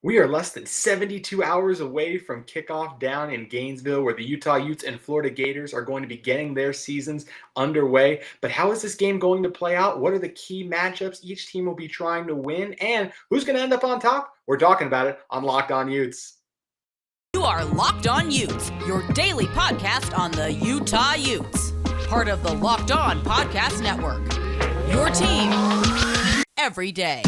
We are less than 72 hours away from kickoff down in Gainesville, where the Utah Utes and Florida Gators are going to be getting their seasons underway. But how is this game going to play out? What are the key matchups each team will be trying to win? And who's going to end up on top? We're talking about it on Locked On Utes. You are Locked On Utes, your daily podcast on the Utah Utes. Part of the Locked On Podcast Network. Your team every day.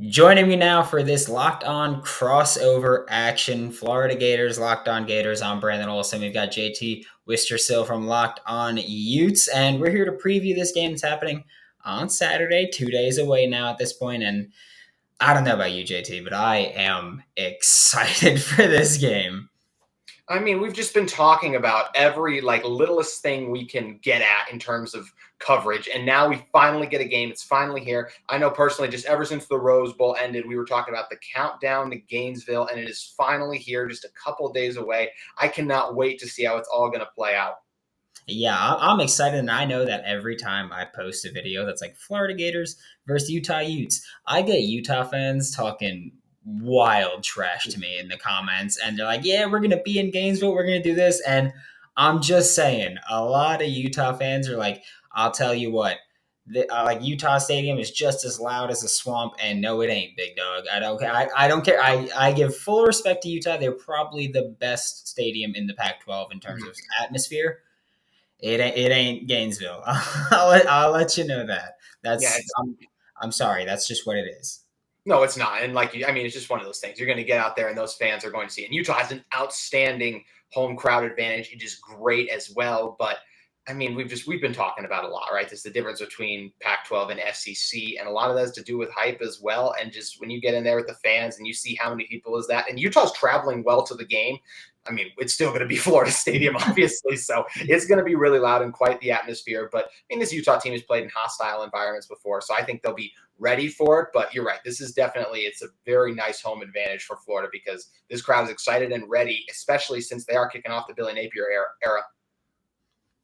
Joining me now for this Locked On crossover action, Florida Gators, Locked On Gators. I'm Brandon Olson. We've got JT Wistrcill from Locked On Utes, and we're here to preview this game that's happening on Saturday, 2 days away now at this point. And I don't know about you, JT, but I am excited for this game. I mean, we've just been talking about every littlest thing we can get at in terms of coverage, and now we finally get a game. It's finally here. I know personally, just ever since the Rose Bowl ended, we were talking about the countdown to Gainesville, and it is finally here, just a couple of days away. I cannot wait to see how it's all going to play out. Yeah, I'm excited, and I know that every time I post a video that's like Florida Gators versus Utah Utes, I get Utah fans talking wild trash to me in the comments, and they're like, yeah, we're going to be in Gainesville, we're going to do this, and I'm just saying, a lot of Utah fans are like, I'll tell you what, Utah Stadium is just as loud as a swamp, and no, it ain't, big dog. I don't care. I don't care. I give full respect to Utah. They're probably the best stadium in the Pac-12 in terms of atmosphere. It ain't Gainesville. I'll let you know that. I'm sorry. That's just what it is. No, it's not. And it's just one of those things. You're going to get out there and those fans are going to see it. And Utah has an outstanding home crowd advantage. It is great as well. But I mean, we've been talking about a lot, right? This is the difference between Pac-12 and SEC. And a lot of that has to do with hype as well. And just when you get in there with the fans and you see how many people is that, and Utah's traveling well to the game. I mean, it's still going to be Florida Stadium, obviously. So it's going to be really loud and quite the atmosphere. But I mean, this Utah team has played in hostile environments before. So I think they'll be ready for it. But you're right. It's a very nice home advantage for Florida because this crowd is excited and ready, especially since they are kicking off the Billy Napier era.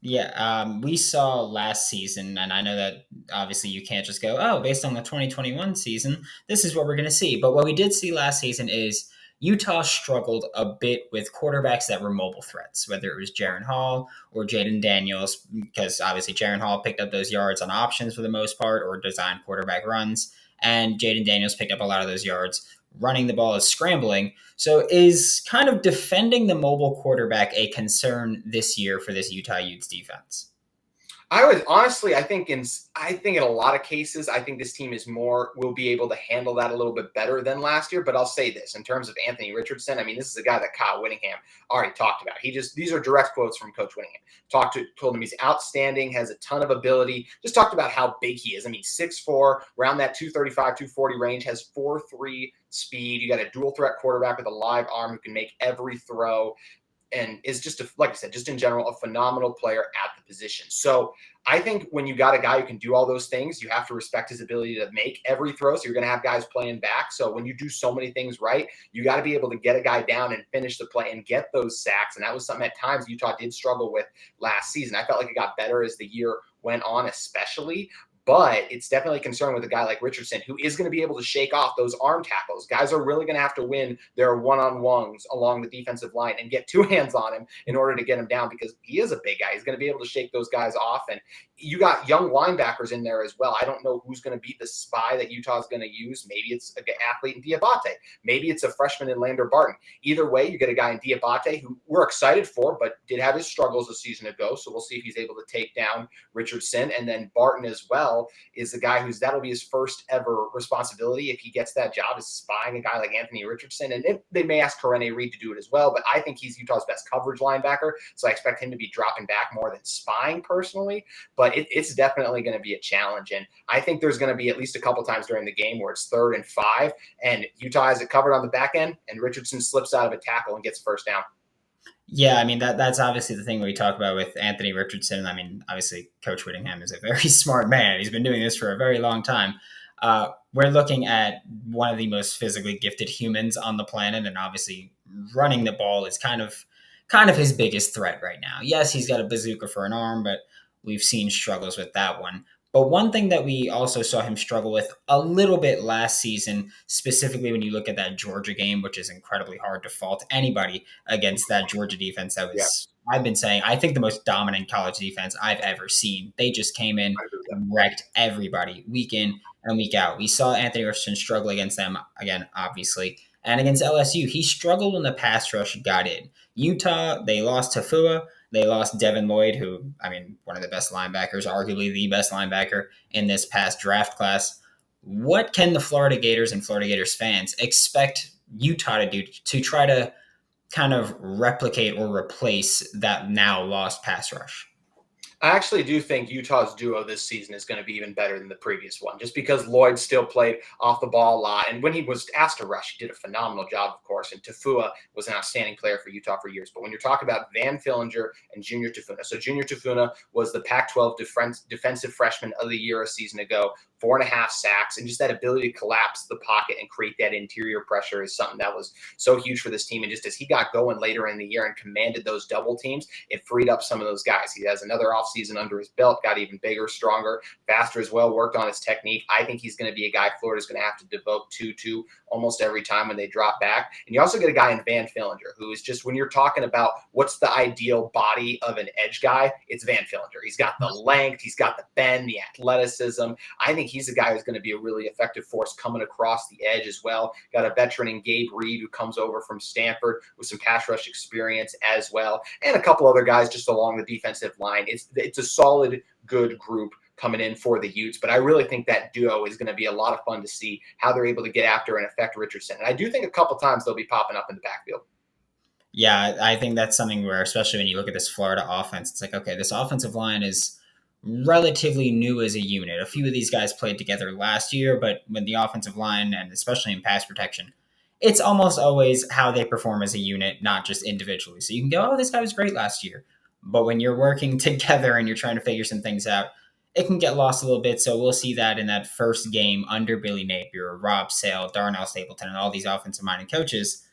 Yeah, we saw last season, and I know that obviously you can't just go, oh, based on the 2021 season, this is what we're going to see. But what we did see last season is Utah struggled a bit with quarterbacks that were mobile threats, whether it was Jaren Hall or Jaden Daniels, because obviously Jaren Hall picked up those yards on options for the most part or designed quarterback runs, and Jaden Daniels picked up a lot of those yards running the ball as scrambling. So is kind of defending the mobile quarterback a concern this year for this Utah Utes defense? I think in a lot of cases, I think this team will be able to handle that a little bit better than last year. But I'll say this in terms of Anthony Richardson, I mean, this is a guy that Kyle Whittingham already talked about. These are direct quotes from Coach Whittingham. Told him he's outstanding, has a ton of ability. Just talked about how big he is. I mean, 6'4", around that 235, 240 range, has 4.3 speed. You got a dual threat quarterback with a live arm who can make every throw. And is just, like I said, just in general, a phenomenal player at the position. So I think when you got a guy who can do all those things, you have to respect his ability to make every throw. So you're going to have guys playing back. So when you do so many things right, you got to be able to get a guy down and finish the play and get those sacks. And that was something at times Utah did struggle with last season. I felt like it got better as the year went on, especially. But it's definitely a concern with a guy like Richardson, who is going to be able to shake off those arm tackles. Guys are really going to have to win their one-on-ones along the defensive line and get two hands on him in order to get him down because he is a big guy. He's going to be able to shake those guys off. And you got young linebackers in there as well. I don't know who's going to be the spy that Utah is going to use. Maybe it's an athlete in Diabate. Maybe it's a freshman in Lander Barton. Either way, you get a guy in Diabate who we're excited for, but did have his struggles a season ago. So we'll see if he's able to take down Richardson. And then Barton as well is the guy that'll be his first ever responsibility if he gets that job, is spying a guy like Anthony Richardson. And they may ask Karene Reed to do it as well, but I think he's Utah's best coverage linebacker. So I expect him to be dropping back more than spying personally, but it's definitely going to be a challenge. And I think there's going to be at least a couple times during the game where it's 3rd and 5 and Utah has it covered on the back end and Richardson slips out of a tackle and gets first down. Yeah, I mean, that's obviously the thing we talk about with Anthony Richardson. I mean, obviously, Coach Whittingham is a very smart man. He's been doing this for a very long time. We're looking at one of the most physically gifted humans on the planet, and obviously running the ball is kind of his biggest threat right now. Yes, he's got a bazooka for an arm, but we've seen struggles with that one. But one thing that we also saw him struggle with a little bit last season, specifically when you look at that Georgia game, which is incredibly hard to fault anybody against that Georgia defense that was, I've been saying, I think the most dominant college defense I've ever seen. They just came in and wrecked everybody week in and week out. We saw Anthony Richardson struggle against them again, obviously. And against LSU, he struggled when the pass rush got in. Utah, they lost Tafuna. They lost Devin Lloyd, who, one of the best linebackers, arguably the best linebacker in this past draft class. What can the Florida Gators and Florida Gators fans expect Utah to do to try to kind of replicate or replace that now lost pass rush? I actually do think Utah's duo this season is going to be even better than the previous one, just because Lloyd still played off the ball a lot. And when he was asked to rush, he did a phenomenal job, of course. And Tafua was an outstanding player for Utah for years. But when you're talking about Van Fillinger and Junior Tafuna, so Junior Tafuna was the Pac-12 defensive freshman of the year a season ago, 4.5 sacks, and just that ability to collapse the pocket and create that interior pressure is something that was so huge for this team. And just as he got going later in the year and commanded those double teams, it freed up some of those guys. He has another offseason under his belt, got even bigger, stronger, faster as well, worked on his technique. I think he's going to be a guy Florida's going to have to devote to almost every time when they drop back. And you also get a guy in Van Fillinger, who is just, when you're talking about what's the ideal body of an edge guy, it's Van Fillinger. He's got the length, he's got the bend, the athleticism. I think he's a guy who's going to be a really effective force coming across the edge as well. Got a veteran in Gabe Reed who comes over from Stanford with some pass rush experience as well, and a couple other guys just along the defensive line. It's a solid, good group coming in for the Utes, but I really think that duo is going to be a lot of fun to see how they're able to get after and affect Richardson. And I do think a couple times they'll be popping up in the backfield. Yeah, I think that's something where, especially when you look at this Florida offense, it's like, okay, this offensive line is relatively new as a unit. A few of these guys played together last year, but when the offensive line, and especially in pass protection, it's almost always how they perform as a unit, not just individually. So you can go, oh, this guy was great last year. But when you're working together and you're trying to figure some things out, it can get lost a little bit. So we'll see that in that first game under Billy Napier, Rob Sale, Darnell Stapleton, and all these offensive-minded coaches.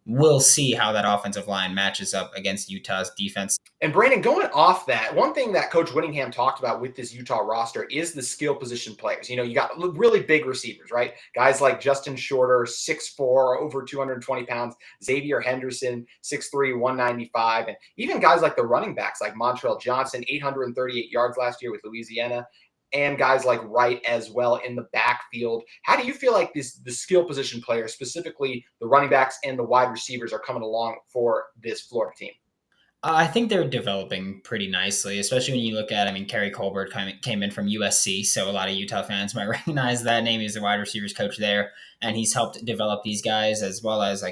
We'll see how that offensive line matches up against Utah's defense. And Brandon, going off that, one thing that Coach Whittingham talked about with this Utah roster is the skill position players. You know, you got really big receivers, right? Guys like Justin Shorter, 6'4", over 220 pounds, Xavier Henderson, 6'3", 195, and even guys like the running backs like Montrell Johnson, 838 yards last year with Louisiana, and guys like Wright as well in the backfield. How do you feel like the skill position players, specifically the running backs and the wide receivers, are coming along for this Florida team? I think they're developing pretty nicely, especially when you look at, Kerry Colbert came in from USC, so a lot of Utah fans might recognize that name. He's the wide receivers coach there, and he's helped develop these guys, as well as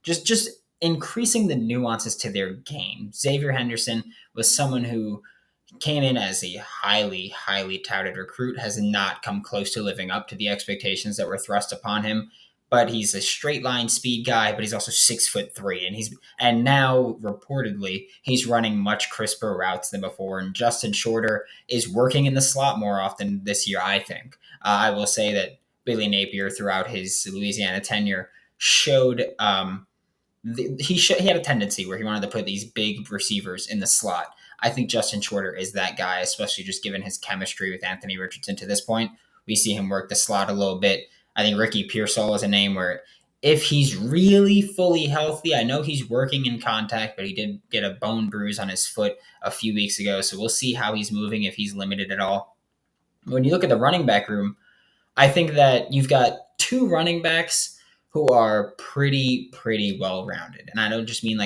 just increasing the nuances to their game. Xavier Henderson was someone who came in as a highly, highly touted recruit, has not come close to living up to the expectations that were thrust upon him. But he's a straight line speed guy, but he's also 6'3", and now reportedly he's running much crisper routes than before. And Justin Shorter is working in the slot more often this year, I think. I will say that Billy Napier, throughout his Louisiana tenure, showed he had a tendency where he wanted to put these big receivers in the slot. I think Justin Shorter is that guy, especially just given his chemistry with Anthony Richardson to this point. We see him work the slot a little bit. I think Ricky Pearsall is a name where if he's really fully healthy, I know he's working in contact, but he did get a bone bruise on his foot a few weeks ago. So we'll see how he's moving, if he's limited at all. When you look at the running back room, I think that you've got two running backs who are pretty well-rounded. And I don't just mean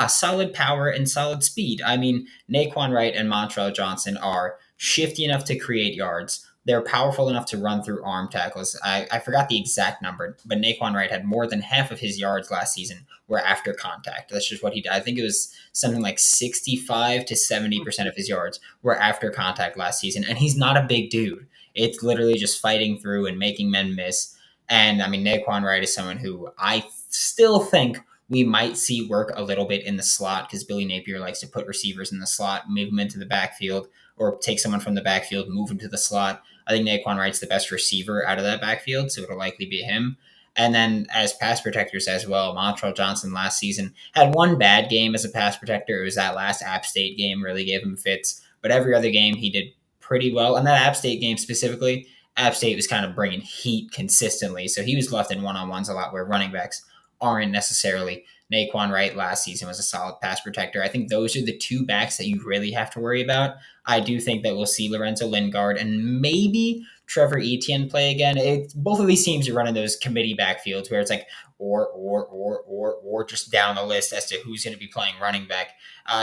solid power and solid speed. I mean, Naquan Wright and Montrell Johnson are shifty enough to create yards. They're powerful enough to run through arm tackles. I forgot the exact number, but Naquan Wright had more than half of his yards last season were after contact. That's just what he did. I think it was something like 65 to 70% of his yards were after contact last season. And he's not a big dude. It's literally just fighting through and making men miss. And Naquan Wright is someone who I still think we might see work a little bit in the slot, because Billy Napier likes to put receivers in the slot, move them into the backfield, or take someone from the backfield, move them to the slot. I think Naquan Wright's the best receiver out of that backfield, so it'll likely be him. And then as pass protectors as well, Montrell Johnson last season had one bad game as a pass protector. It was that last App State game really gave him fits. But every other game he did pretty well. And that App State game specifically, App State was kind of bringing heat consistently. So he was left in one-on-ones a lot where running backs aren't necessarily. Naquan Wright last season was a solid pass protector. I think those are the two backs that you really have to worry about. I do think that we'll see Lorenzo Lingard and maybe Trevor Etienne play again. Both of these teams are running those committee backfields where it's like or just down the list as to who's going to be playing running back.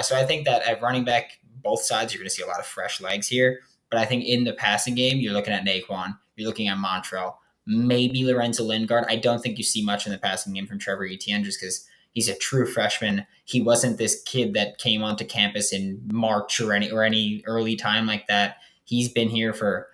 So I think that at running back, both sides, you're going to see a lot of fresh legs here. But I think in the passing game, you're looking at Naquan, you're looking at Montrell, maybe Lorenzo Lingard. I don't think you see much in the passing game from Trevor Etienne just because he's a true freshman. He wasn't this kid that came onto campus in March or any early time like that. He's been here for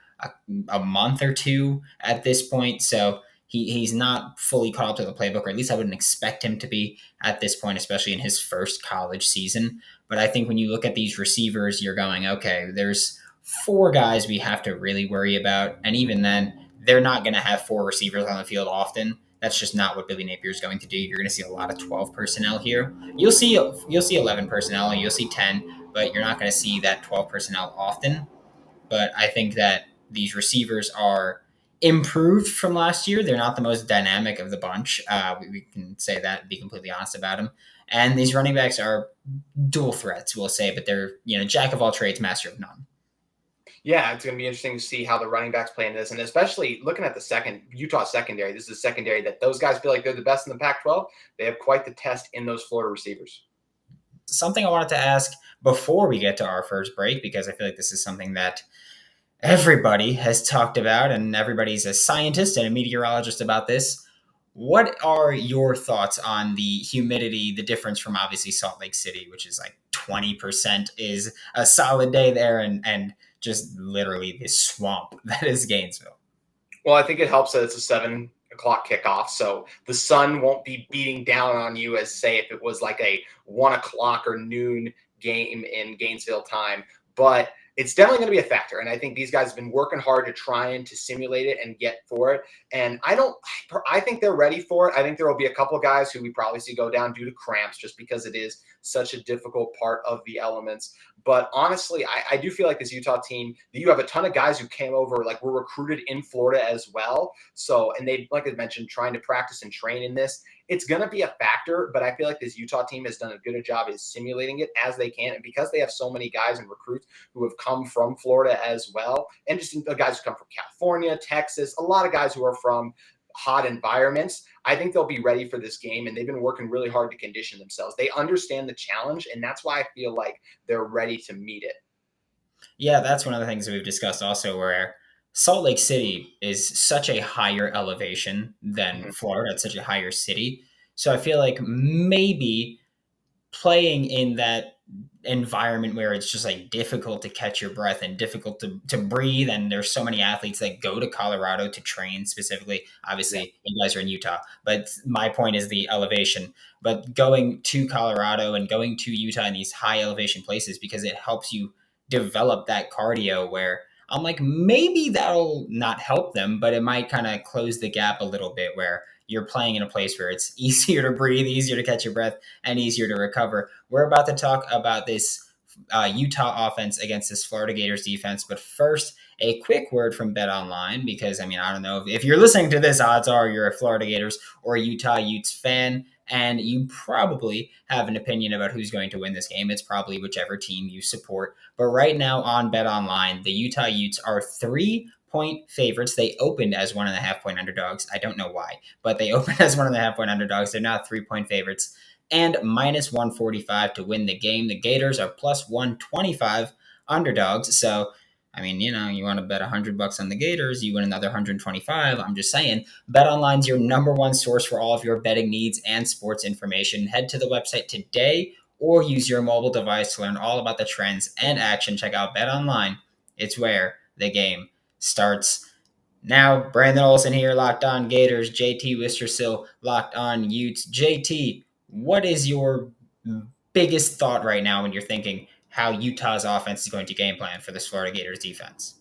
a month or two at this point, so he's not fully caught up to the playbook, or at least I wouldn't expect him to be at this point, especially in his first college season. But I think when you look at these receivers, you're going, okay, there's 4 guys we have to really worry about, and even then, they're not going to have 4 receivers on the field often. That's just not what Billy Napier is going to do. You're going to see a lot of 12 personnel here. You'll see 11 personnel, and you'll see 10, but you're not going to see that 12 personnel often. But I think that these receivers are improved from last year. They're not the most dynamic of the bunch. We can say that and be completely honest about them. And these running backs are dual threats, we'll say, but they're jack of all trades, master of none. Yeah, it's going to be interesting to see how the running backs play in this, and especially looking at the Utah secondary. This is a secondary that those guys feel like they're the best in the Pac-12. They have quite the test in those Florida receivers. Something I wanted to ask before we get to our first break, because I feel like this is something that everybody has talked about, and everybody's a scientist and a meteorologist about this. What are your thoughts on the humidity, the difference from obviously Salt Lake City, which is like 20% is a solid day there, and just literally this swamp that is Gainesville? Well, I think it helps that it's a 7 o'clock kickoff, so the sun won't be beating down on you as, say, if it was like a 1 o'clock or noon game in Gainesville time. But it's definitely going to be a factor. And I think these guys have been working hard to try and to simulate it and get for it. And I think they're ready for it. I think there will be a couple of guys who we probably see go down due to cramps just because it is such a difficult part of the elements. But honestly, I do feel like this Utah team, you have a ton of guys who came over, like were recruited in Florida as well. So, and they, like I mentioned, trying to practice and train in this. It's going to be a factor, but I feel like this Utah team has done a good job is simulating it as they can. And because they have so many guys and recruits who have come from Florida as well, and just the guys who come from California, Texas, a lot of guys who are from hot environments, I think they'll be ready for this game, and they've been working really hard to condition themselves. They understand the challenge, and that's why I feel like they're ready to meet it. Yeah, that's one of the things that we've discussed also, where Salt Lake City is such a higher elevation than Florida. It's such a higher city. So I feel like maybe playing in that environment where it's just like difficult to catch your breath and difficult to breathe, and there's so many athletes that go to Colorado to train specifically. Obviously, you guys are in Utah, but my point is the elevation. But going to Colorado and going to Utah in these high elevation places, because it helps you develop that cardio, where I'm like, maybe that'll not help them, but it might kind of close the gap a little bit, where you're playing in a place where it's easier to breathe, easier to catch your breath, and easier to recover. We're about to talk about this Utah offense against this Florida Gators defense. But first, a quick word from BetOnline, because, I mean, I don't know if you're listening to this, odds are you're a Florida Gators or a Utah Utes fan, and you probably have an opinion about who's going to win this game. It's probably whichever team you support. But right now on BetOnline, the Utah Utes are 3-point favorites. They opened as 1.5-point underdogs. I don't know why, but they opened as 1.5-point underdogs. They're now 3-point favorites, and minus 145 to win the game. The Gators are plus 125 underdogs. So, I mean, you want to bet $100 on the Gators, you win another 125. I'm just saying, BetOnline's your number one source for all of your betting needs and sports information. Head to the website today or use your mobile device to learn all about the trends and action. Check out BetOnline. It's where the game starts. Now, Brandon Olson here, Locked On Gators, JT Wistrcill, Locked On Utes. JT, what is your biggest thought right now when you're thinking how Utah's offense is going to game plan for this Florida Gators defense?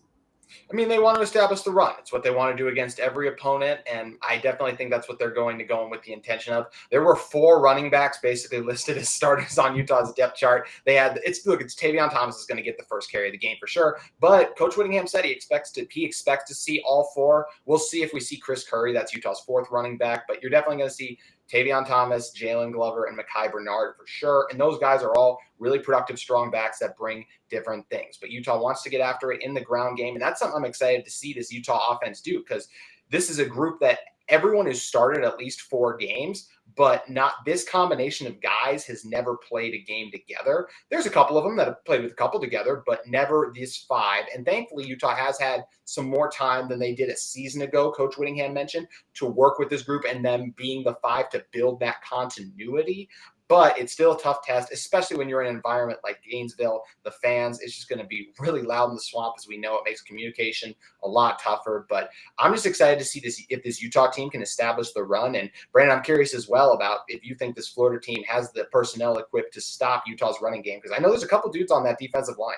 I mean, they want to establish the run. It's what they want to do against every opponent, and I definitely think that's what they're going to go in with the intention of. There were 4 running backs basically listed as starters on Utah's depth chart. They had it's Mctavion Thomas is going to get the first carry of the game for sure, but Coach Whittingham said he expects to see all 4. We'll see if we see Chris Curry. That's Utah's 4th running back, but you're definitely going to see Mctavion Thomas, Jalen Glover, and Mekhi Bernard for sure. And those guys are all really productive, strong backs that bring different things. But Utah wants to get after it in the ground game. And that's something I'm excited to see this Utah offense do, because this is a group that everyone who's started at least 4 games, but not this combination of guys has never played a game together. There's a couple of them that have played with a couple together, but never these 5. And thankfully, Utah has had some more time than they did a season ago, Coach Whittingham mentioned, to work with this group and them being the 5 to build that continuity. But it's still a tough test, especially when you're in an environment like Gainesville. The fans, it's just going to be really loud in the swamp, as we know. It makes communication a lot tougher. But I'm just excited to see if this Utah team can establish the run. And Brandon, I'm curious as well about if you think this Florida team has the personnel equipped to stop Utah's running game, because I know there's a couple dudes on that defensive line.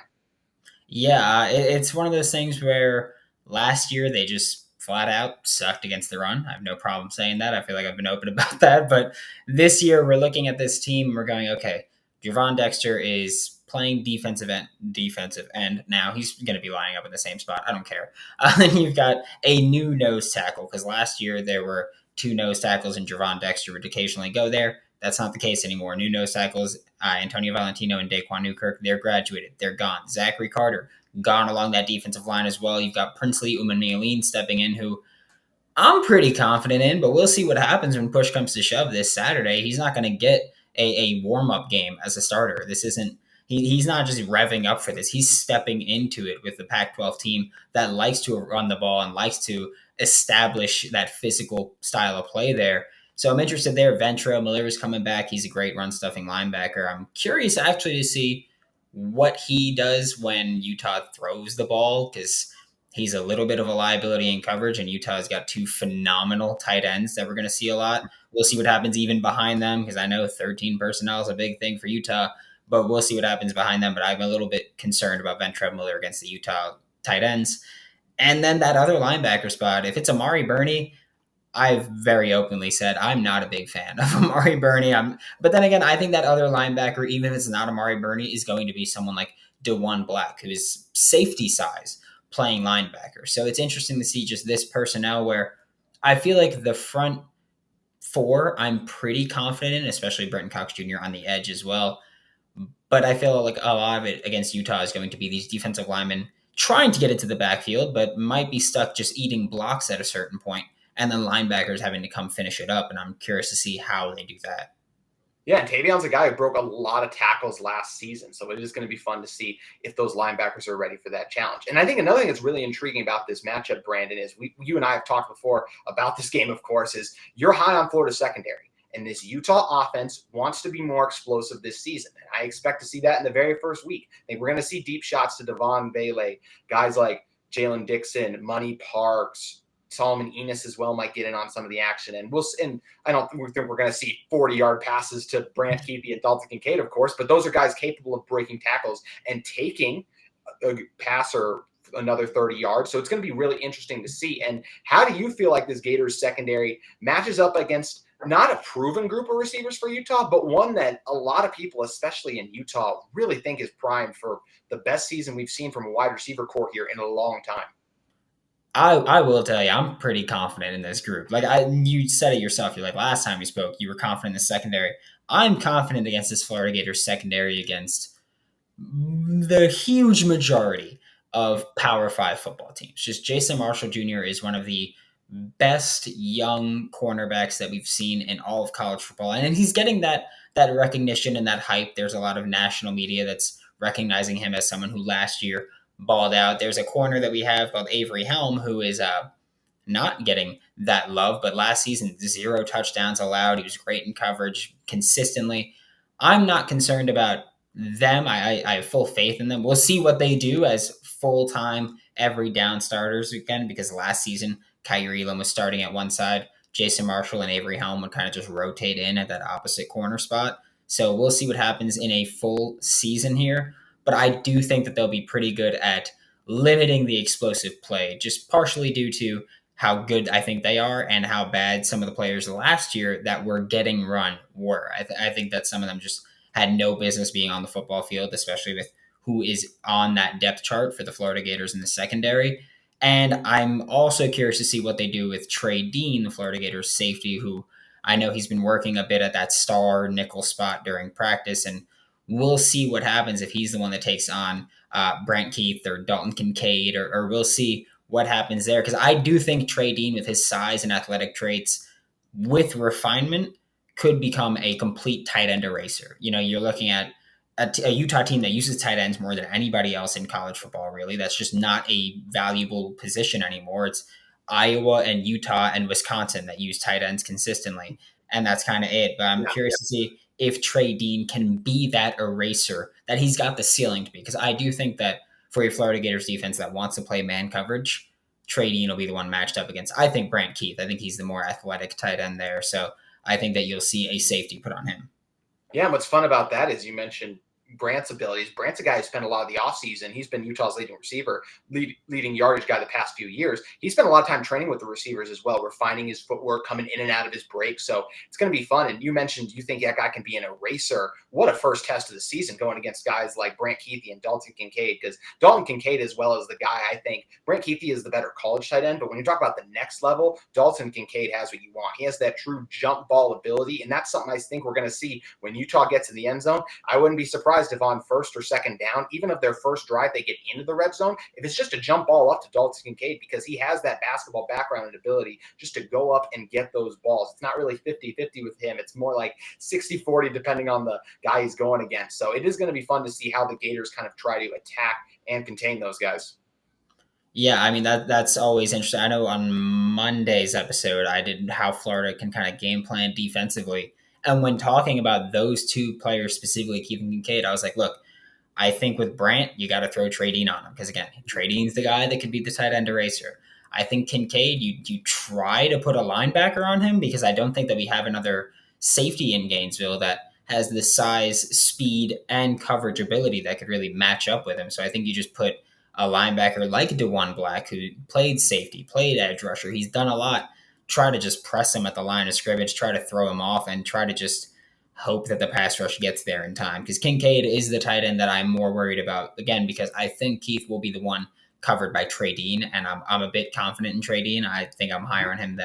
Yeah, it's one of those things where last year they just flat out sucked against the run. I have no problem saying that. I feel like I've been open about that. But this year we're looking at this team and we're going, okay, Javon Dexter is playing defensive end now. He's going to be lining up in the same spot. I don't care. Then you've got a new nose tackle, because last year there were 2 nose tackles and Javon Dexter would occasionally go there. That's not the case anymore. New nose tackles, Antonio Valentino and Daquan Newkirk, they're graduated. They're gone. Zachary Carter, gone along that defensive line as well. You've got Princely Umanmielen stepping in, who I'm pretty confident in, but we'll see what happens when push comes to shove this Saturday. He's not going to get a warm-up game as a starter. This isn't he's not just revving up for this. He's stepping into it with the Pac-12 team that likes to run the ball and likes to establish that physical style of play there. So I'm interested there. Ventrell Miller is coming back. He's a great run-stuffing linebacker. I'm curious actually to see what he does when Utah throws the ball, because he's a little bit of a liability in coverage, and Utah's got 2 phenomenal tight ends that we're going to see a lot. We'll see what happens even behind them, because I know 13 personnel is a big thing for Utah, but we'll see what happens behind them. But I'm a little bit concerned about Ventrell Miller against the Utah tight ends. And then that other linebacker spot, if it's Amari Burney, I've very openly said I'm not a big fan of Amari Burney. But then again, I think that other linebacker, even if it's not Amari Burney, is going to be someone like DeJuan Black, who is safety size playing linebacker. So it's interesting to see just this personnel where I feel like the front 4 I'm pretty confident in, especially Brenton Cox Jr. on the edge as well. But I feel like a lot of it against Utah is going to be these defensive linemen trying to get into the backfield, but might be stuck just eating blocks at a certain point, and then linebackers having to come finish it up. And I'm curious to see how they do that. Yeah, and Tavion's a guy who broke a lot of tackles last season, so it is going to be fun to see if those linebackers are ready for that challenge. And I think another thing that's really intriguing about this matchup, Brandon, is you and I have talked before about this game, of course, is you're high on Florida secondary, and this Utah offense wants to be more explosive this season. And I expect to see that in the very first week. I think we're going to see deep shots to Devon Bailey, guys like Jalen Dixon, Money Parks, Solomon Enos as well might get in on some of the action. And I don't think we're going to see 40-yard passes to Brant Keithy and Dalton Kincaid, of course, but those are guys capable of breaking tackles and taking a passer another 30 yards. So it's going to be really interesting to see. And how do you feel like this Gators secondary matches up against not a proven group of receivers for Utah, but one that a lot of people, especially in Utah, really think is primed for the best season we've seen from a wide receiver core here in a long time? I will tell you, I'm pretty confident in this group. You said it yourself. You're like, last time we spoke, you were confident in the secondary. I'm confident against this Florida Gators secondary against the huge majority of Power 5 football teams. Just Jason Marshall Jr. is one of the best young cornerbacks that we've seen in all of college football. And he's getting that recognition and that hype. There's a lot of national media that's recognizing him as someone who last year balled out. There's a corner that we have called Avery Helm, who is not getting that love, but last season, 0 touchdowns allowed. He was great in coverage consistently. I'm not concerned about them. I have full faith in them. We'll see what they do as full-time, every down starters again, because last season, Kyrie Elam was starting at one side. Jason Marshall and Avery Helm would kind of just rotate in at that opposite corner spot. So we'll see what happens in a full season here. But I do think that they'll be pretty good at limiting the explosive play, just partially due to how good I think they are and how bad some of the players last year that were getting run were. I think that some of them just had no business being on the football field, especially with who is on that depth chart for the Florida Gators in the secondary. And I'm also curious to see what they do with Trey Dean, the Florida Gators safety, who I know he's been working a bit at that star nickel spot during practice. And we'll see what happens if he's the one that takes on Brant Keith or Dalton Kincaid, or we'll see what happens there. Because I do think Trey Dean, with his size and athletic traits, with refinement, could become a complete tight end eraser. You're looking at a Utah team that uses tight ends more than anybody else in college football, really. That's just not a valuable position anymore. It's Iowa and Utah and Wisconsin that use tight ends consistently. And that's kind of it. But I'm curious to see if Trey Dean can be that eraser that he's got the ceiling to be. Because I do think that for a Florida Gators defense that wants to play man coverage, Trey Dean will be the one matched up against, I think, Brant Keith. I think he's the more athletic tight end there. So I think that you'll see a safety put on him. Yeah, and what's fun about that is you mentioned Brant's abilities. Brant's a guy who spent a lot of the offseason. He's been Utah's leading receiver, leading yardage guy the past few years. He spent a lot of time training with the receivers as well, refining his footwork, coming in and out of his break. So it's going to be fun. And you mentioned you think that guy can be an eraser. What a first test of the season going against guys like Brant Keithy and Dalton Kincaid, because Dalton Kincaid, as well as the guy, I think Brant Keithy is the better college tight end. But when you talk about the next level, Dalton Kincaid has what you want. He has that true jump ball ability. And that's something I think we're going to see when Utah gets in the end zone. I wouldn't be surprised if on first or second down, even if their first drive they get into the red zone, if it's just a jump ball up to Dalton Kincaid, because he has that basketball background and ability just to go up and get those balls. It's not really 50-50 with him. It's more like 60-40 depending on the guy he's going against. So it is going to be fun to see how the Gators kind of try to attack and contain those guys. Yeah, I mean, that's always interesting. I know on Monday's episode, I did how Florida can kind of game plan defensively. And when talking about those two players, specifically Keith and Kincaid, I was like, look, I think with Brant, you got to throw Trey Dean on him. Because again, Trey Dean's the guy that could be the tight end eraser. I think Kincaid, you try to put a linebacker on him, because I don't think that we have another safety in Gainesville that has the size, speed, and coverage ability that could really match up with him. So I think you just put a linebacker like DeJuan Black, who played safety, played edge rusher. He's done a lot. Try to just press him at the line of scrimmage, try to throw him off, and try to just hope that the pass rush gets there in time. Because Kincaid is the tight end that I'm more worried about, again, because I think Keith will be the one covered by Trey Dean, and I'm a bit confident in Trey Dean. I think I'm higher on him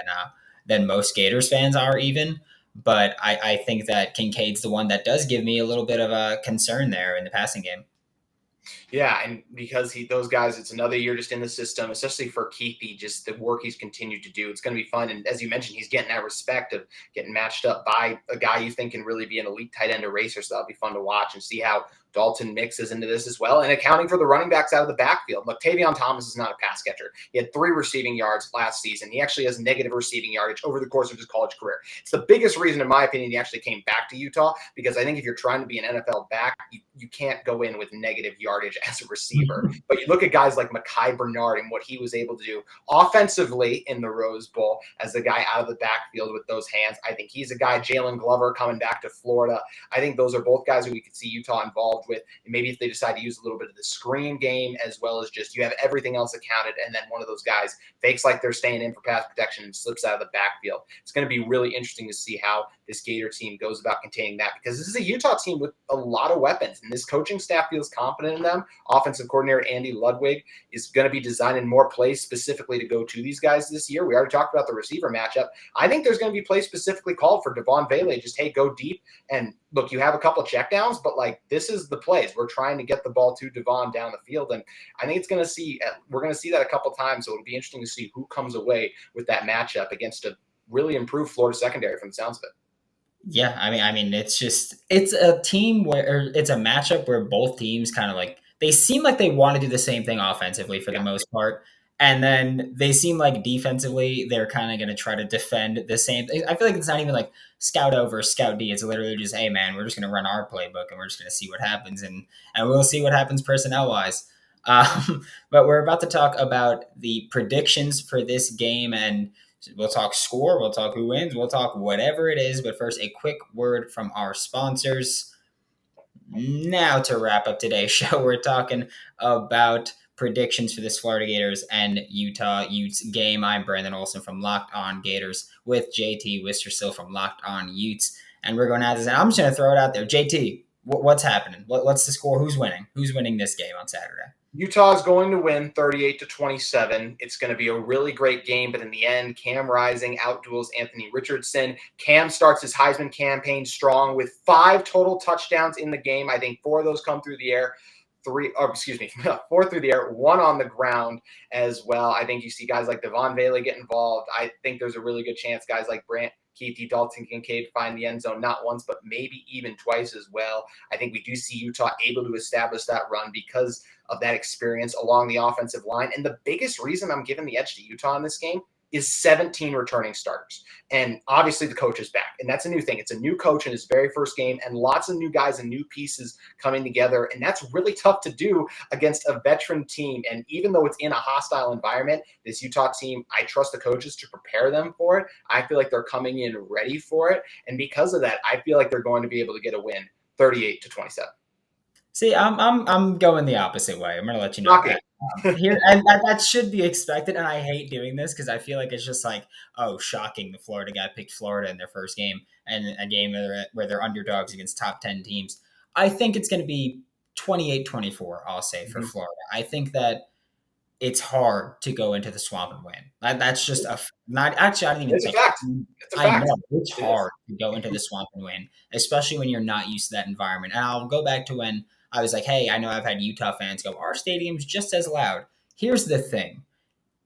than most Gators fans are even. But I think that Kincaid's the one that does give me a little bit of a concern there in the passing game. Yeah, and because those guys, it's another year just in the system, especially for Keithy, just the work he's continued to do. It's going to be fun. And as you mentioned, he's getting that respect of getting matched up by a guy you think can really be an elite tight end eraser. So that'll be fun to watch and see how Dalton mixes into this as well, and accounting for the running backs out of the backfield. Mctavion Thomas is not a pass catcher. He had 3 receiving yards last season. He actually has negative receiving yardage over the course of his college career. It's the biggest reason, in my opinion, he actually came back to Utah, because I think if you're trying to be an NFL back, you can't go in with negative yardage as a receiver. But you look at guys like Mekhi Bernard and what he was able to do offensively in the Rose Bowl as a guy out of the backfield with those hands. I think he's a guy. Jalen Glover coming back to Florida. I think those are both guys who we could see Utah involved with. And maybe if they decide to use a little bit of the screen game, as well as just you have everything else accounted, and then one of those guys fakes like they're staying in for pass protection and slips out of the backfield. It's going to be really interesting to see how this Gator team goes about containing that, because this is a Utah team with a lot of weapons, and this coaching staff feels confident in them. Offensive coordinator Andy Ludwig is going to be designing more plays specifically to go to these guys this year. We already talked about the receiver matchup. I think there's going to be plays specifically called for Devon Vele. Just, hey, go deep. And look, you have a couple checkdowns, but like, this is the plays. We're trying to get the ball to Devon down the field. And I think we're going to see that a couple times. So it'll be interesting to see who comes away with that matchup against a really improved Florida secondary from the sounds of it. Yeah, I mean, it's a team where it's a matchup where both teams kind of like, they seem like they want to do the same thing offensively for the most part. And then they seem like defensively, they're kind of going to try to defend the same thing. I feel like it's not even like scout over, scout D. It's literally just, hey, man, we're just going to run our playbook and we're just going to see what happens. And we'll see what happens personnel-wise. But we're about to talk about the predictions for this game, and we'll talk score, we'll talk who wins, we'll talk whatever it is. But first, a quick word from our sponsors. Now to wrap up today's show, we're talking about predictions for this Florida Gators and Utah Utes game. I'm Brandon Olson from Locked On Gators with JT Wistrcill from Locked On Utes. And we're going to have this. And I'm just going to throw it out there. JT, what's happening? What's the score? Who's winning? Who's winning this game on Saturday? Utah is going to win 38-27. It's going to be a really great game, but in the end, Cam Rising outduels Anthony Richardson. Cam starts his Heisman campaign strong with 5 total touchdowns in the game. I think 4 of those come through the air. 4 through the air, 1 on the ground as well. I think you see guys like Devon Bailey get involved. I think there's a really good chance guys like Brant, Keithy, Dalton Kincaid find the end zone not once, but maybe even twice as well. I think we do see Utah able to establish that run because of that experience along the offensive line. And the biggest reason I'm giving the edge to Utah in this game is 17 returning starters. And obviously the coach is back. And that's a new thing. It's a new coach in his very first game and lots of new guys and new pieces coming together. And that's really tough to do against a veteran team. And even though it's in a hostile environment, this Utah team, I trust the coaches to prepare them for it. I feel like they're coming in ready for it. And because of that, I feel like they're going to be able to get a win 38-27. See, I'm going the opposite way. I'm going to let you know Okay. Here, and that should be expected. And I hate doing this because I feel like it's just like, oh, shocking. The Florida guy picked Florida in their first game and a game where they're underdogs against top 10 teams. I think it's going to be 28-24, I'll say, for Florida. I think that it's hard to go into the swamp and win. That's just not actually. I don't even think it's a fact. I know it's hard to go into the swamp and win, especially when you're not used to that environment. And I'll go back to when I was like, hey, I know I've had Utah fans go, our stadium's just as loud. Here's the thing.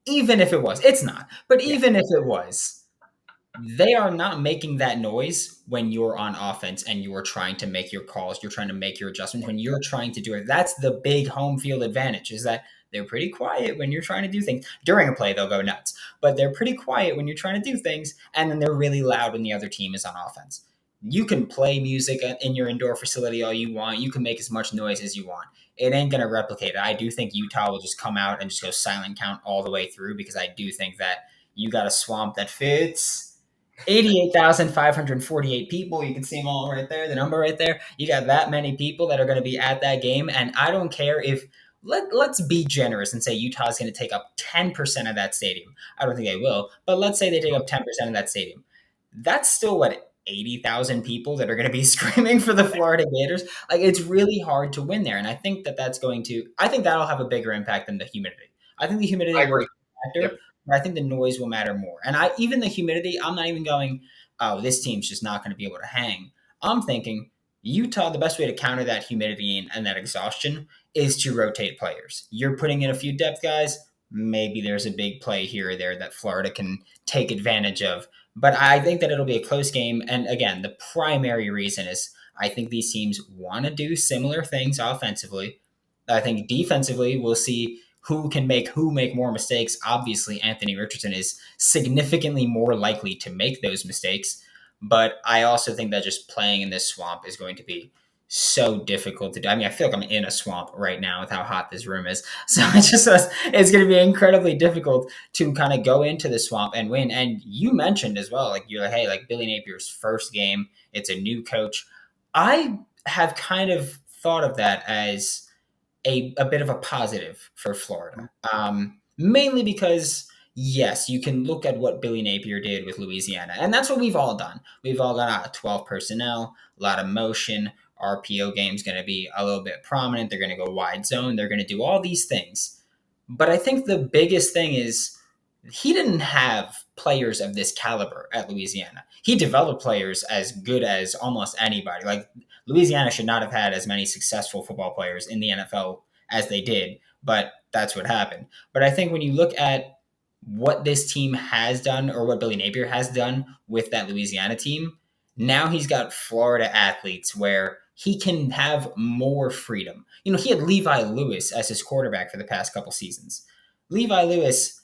Even if it was, it's not, but even if it was, they are not making that noise when you're on offense and you're trying to make your calls, you're trying to make your adjustments, when you're trying to do it. That's the big home field advantage, is that they're pretty quiet when you're trying to do things. During a play, they'll go nuts, but they're pretty quiet when you're trying to do things, and then they're really loud when the other team is on offense. You can play music in your indoor facility all you want. You can make as much noise as you want. It ain't going to replicate it. I do think Utah will just come out and just go silent count all the way through, because I do think that you got a swamp that fits 88,548 people. You can see them all right there, the number right there. You got that many people that are going to be at that game, and I don't care if let's be generous and say Utah is going to take up 10% of that stadium. I don't think they will, but let's say they take up 10% of that stadium. That's still 80,000 people that are going to be screaming for the Florida Gators. Like, it's really hard to win there. And I think I think that'll have a bigger impact than the humidity. I think the humidity will be a factor, but I think the noise will matter more. And even the humidity, I'm not even going, oh, this team's just not going to be able to hang. I'm thinking Utah, the best way to counter that humidity and that exhaustion is to rotate players. You're putting in a few depth guys. Maybe there's a big play here or there that Florida can take advantage of. But I think that it'll be a close game. And again, the primary reason is I think these teams want to do similar things offensively. I think defensively, we'll see who make more mistakes. Obviously, Anthony Richardson is significantly more likely to make those mistakes. But I also think that just playing in this swamp is going to be so difficult to do. I mean, I feel like I'm in a swamp right now with how hot this room is. So it's going to be incredibly difficult to kind of go into the swamp and win. And you mentioned as well, like, you're like, hey, like Billy Napier's first game, it's a new coach. I have kind of thought of that as a bit of a positive for Florida. Mainly because, yes, you can look at what Billy Napier did with Louisiana. And that's what we've all done. We've all gone out 12 personnel, a lot of motion. RPO game is going to be a little bit prominent. They're going to go wide zone. They're going to do all these things. But I think the biggest thing is he didn't have players of this caliber at Louisiana. He developed players as good as almost anybody. Like, Louisiana should not have had as many successful football players in the NFL as they did, but that's what happened. But I think when you look at what this team has done, or what Billy Napier has done with that Louisiana team, now he's got Florida athletes where he can have more freedom. He had Levi Lewis as his quarterback for the past couple seasons. Levi Lewis,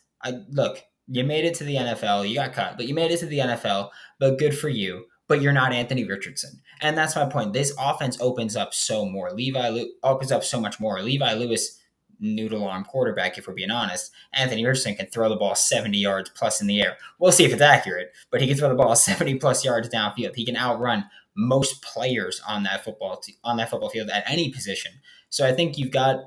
look, you made it to the NFL. You got cut, but you made it to the NFL, but good for you. But you're not Anthony Richardson. And that's my point. This offense opens up opens up so much more. Levi Lewis, noodle arm quarterback, if we're being honest. Anthony Richardson can throw the ball 70 yards plus in the air. We'll see if it's accurate, but he can throw the ball 70 plus yards downfield. He can outrun most players on that football field at any position. So I think you've got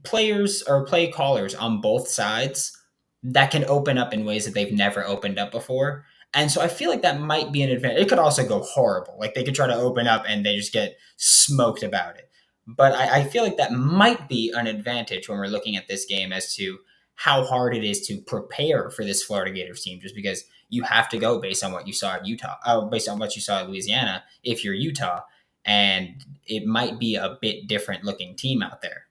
players or play callers on both sides that can open up in ways that they've never opened up before. And so I feel like that might be an advantage. It could also go horrible. Like they could try to open up and they just get smoked about it. But I feel like that might be an advantage when we're looking at this game as to how hard it is to prepare for this Florida Gators team, just because you have to go based on what you saw at Utah, based on what you saw at Louisiana, if you're Utah, and it might be a bit different looking team out there.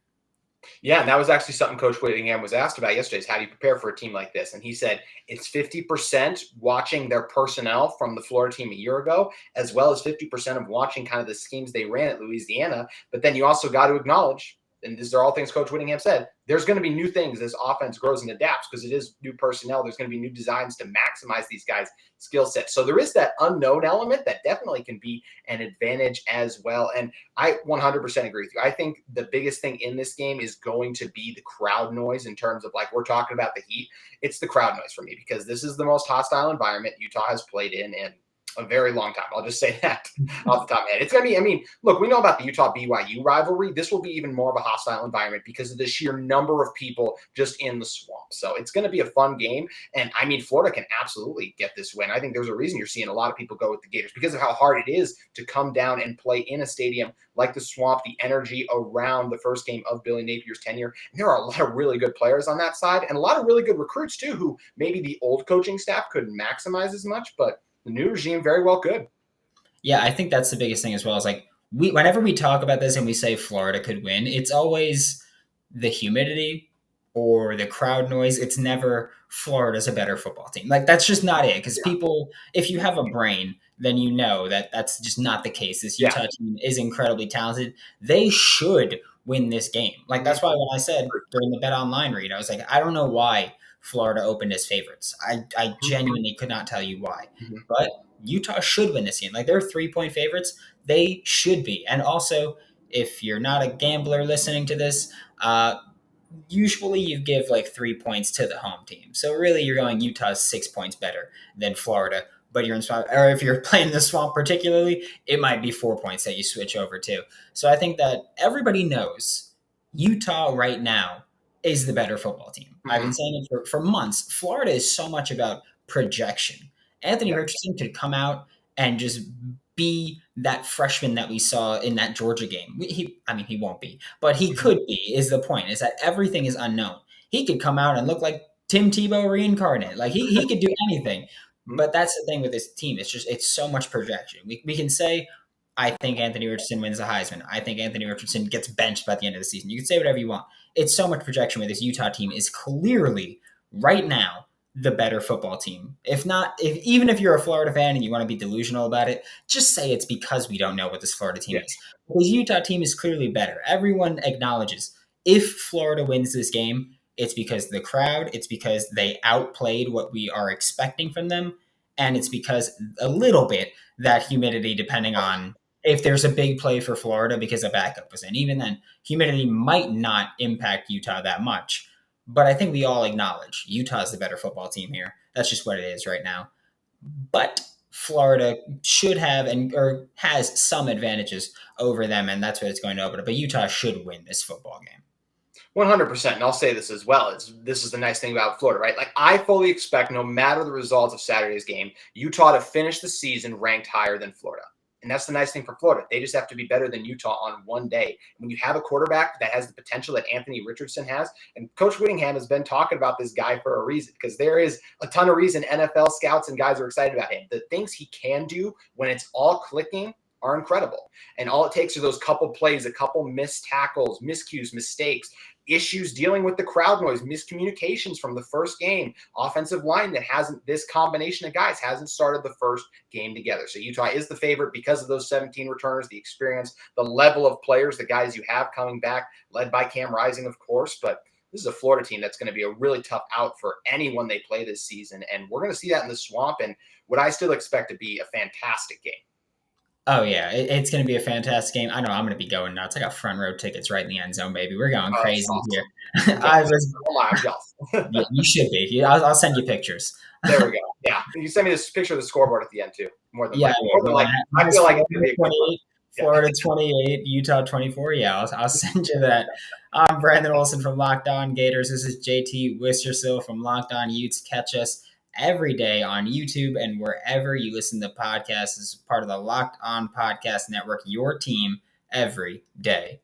Yeah, and that was actually something Coach Whittingham was asked about yesterday is how do you prepare for a team like this? And he said it's 50% watching their personnel from the Florida team a year ago, as well as 50% of watching kind of the schemes they ran at Louisiana. But then you also got to acknowledge, and these are all things Coach Whittingham said, there's going to be new things as offense grows and adapts because it is new personnel. There's going to be new designs to maximize these guys' skill sets. So there is that unknown element that definitely can be an advantage as well. And I 100% agree with you. I think the biggest thing in this game is going to be the crowd noise in terms of like we're talking about the heat. It's the crowd noise for me because this is the most hostile environment Utah has played in a very long time. I'll just say that off the top of my head. It's going to be, I mean, look, we know about the Utah-BYU rivalry. This will be even more of a hostile environment because of the sheer number of people just in the swamp. So it's going to be a fun game. And I mean, Florida can absolutely get this win. I think there's a reason you're seeing a lot of people go with the Gators because of how hard it is to come down and play in a stadium like the swamp, the energy around the first game of Billy Napier's tenure. And there are a lot of really good players on that side and a lot of really good recruits too, who maybe the old coaching staff couldn't maximize as much, but the new regime very well could. Yeah, I think that's the biggest thing as well. Is like whenever we talk about this and we say Florida could win, it's always the humidity or the crowd noise. It's never Florida's a better football team. Like that's just not it. Because people, if you have a brain, then you know that that's just not the case. This Utah team is incredibly talented. They should win this game. Like that's why when I said during the BetOnline read, I was like, I don't know why Florida opened as favorites. I genuinely could not tell you why. But Utah should win this game. Like they're 3-point favorites. They should be. And also, if you're not a gambler listening to this, usually you give like 3 points to the home team. So really you're going Utah's 6 points better than Florida. But you're in swamp, or if you're playing the swamp particularly, it might be 4 points that you switch over to. So I think that everybody knows Utah right now is the better football team. I've been saying it for months. Florida is so much about projection. Anthony Richardson could come out and just be that freshman that we saw in that Georgia game. He won't be, but he could be, is the point, is that everything is unknown. He could come out and look like Tim Tebow reincarnate. Like he could do anything. But that's the thing with this team. It's so much projection. We can say, I think Anthony Richardson wins the Heisman. I think Anthony Richardson gets benched by the end of the season. You can say whatever you want. It's so much projection with this Utah team is clearly right now the better football team. Even if you're a Florida fan and you want to be delusional about it, just say it's because we don't know what this Florida team is. This Utah team is clearly better. Everyone acknowledges if Florida wins this game, it's because the crowd, it's because they outplayed what we are expecting from them, and it's because a little bit that humidity, depending on if there's a big play for Florida because a backup was in. Even then, humidity might not impact Utah that much. But I think we all acknowledge Utah's the better football team here. That's just what it is right now. But Florida should have or has some advantages over them, and that's what it's going to open up. But Utah should win this football game. 100%. And I'll say this as well. This is the nice thing about Florida, right? Like I fully expect no matter the results of Saturday's game, Utah to finish the season ranked higher than Florida. And that's the nice thing for Florida. They just have to be better than Utah on one day. When you have a quarterback that has the potential that Anthony Richardson has, and Coach Whittingham has been talking about this guy for a reason, because there is a ton of reason NFL scouts and guys are excited about him. The things he can do when it's all clicking are incredible. And all it takes are those couple plays, a couple missed tackles, miscues, mistakes, issues dealing with the crowd noise, miscommunications from the first game, offensive line that this combination of guys hasn't started the first game together. So Utah is the favorite because of those 17 returners, the experience, the level of players, the guys you have coming back, led by Cam Rising, of course. But this is a Florida team that's going to be a really tough out for anyone they play this season. And we're going to see that in the swamp and what I still expect to be a fantastic game. Oh, yeah. It's going to be a fantastic game. I know I'm going to be going nuts. I got front row tickets right in the end zone, baby. We're going crazy awesome. Here. I'm jealous. Yeah, you should be. I'll send you pictures. There we go. Yeah. You send me this picture of the scoreboard at the end, too. More than I feel like it's going to be Florida 28, Utah 24. Yeah, I'll send you that. I'm Brandon Olson from Locked On Gators. This is JT Wistrcill from Locked On Utes. Catch us every day on YouTube and wherever you listen to podcasts as part of the Locked On Podcast Network, your team every day.